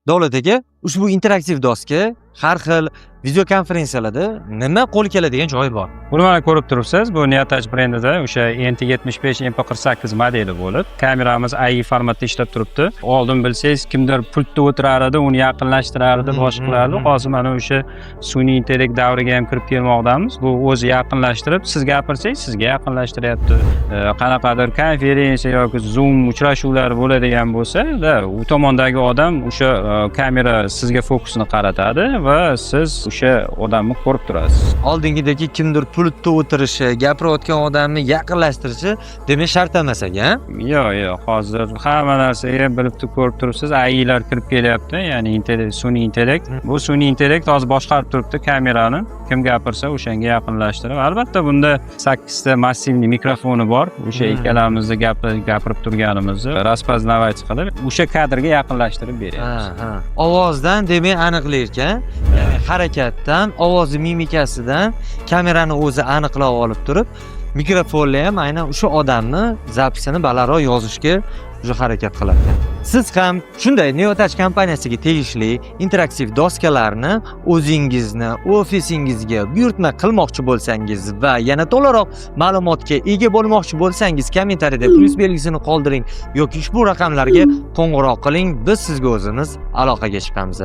Davlat aka, ushbu interaktiv doska har xil videokonferensiyalarda nima qo'l keladigan joyi bor? Buni mana ko'rib turibsiz, bu Neotouch brendida o'sha NT75 MP48 modeli bo'lib, kameramiz AI formatda ishlab turibdi. Oldin bilsangiz, kimdir pultda o'tirar edi, uni yaqinlashtirardi, boshqa qilardi. Hozir mana o'sha sun'iy intellekt davriga ham kirib kelmoqdamiz. Bu o'zi yaqinlashtirib, siz gapirsangiz, sizga yaqinlashtiryapti. Qanaqadir konferensiya yoki Zoom uchrashuvlar bo'ladigan bo'lsa, u tomondagi odam o'sha kamera sizga fokusni qaratadi va siz o'sha odamni ko'rib turasiz. Oldingidagi kimdir pultda o'tirishi, gapirayotgan odamni yaqinlashtirishi demak shart emas ekan. Yo'q, hozir hamma narsaga bilib ko'rib turibsiz, AI'lar kirib kelyapti, ya'ni sun'iy intellekt. Bu sun'iy intellekt hozir boshqarib turibdi kamerani. Kim gapirsa o'shanga yaqinlashtirib. Albatta bunda 8 ta massivli mikrofoni bor. O'sha ikkalamizni gapirib turganimizni raspoznavать qilib, o'sha kadrga yaqinlashtirib beryapmiz. Ovozdan demak aniqlaykan, ya'ni harakatdan, ovozi mimikasidan kamerani o'zi aniqlab olib turib, mikrofonlar ham aynan o'sha odamni zapisini balandroq yozishga harakat qiladi. Siz ham shunday Neotouch kompaniyasiga tegishli interaktiv doskalarni o'zingizni ofisingizga buyurtma qilmoqchi bo'lsangiz va yana to'liqroq ma'lumotga ega bo'lmoqchi bo'lsangiz, kommentariyada plus belgisini qoldiring yoki ushbu raqamlarga qo'ng'iroq qiling, biz sizga o'zimiz aloqaga chiqamiz.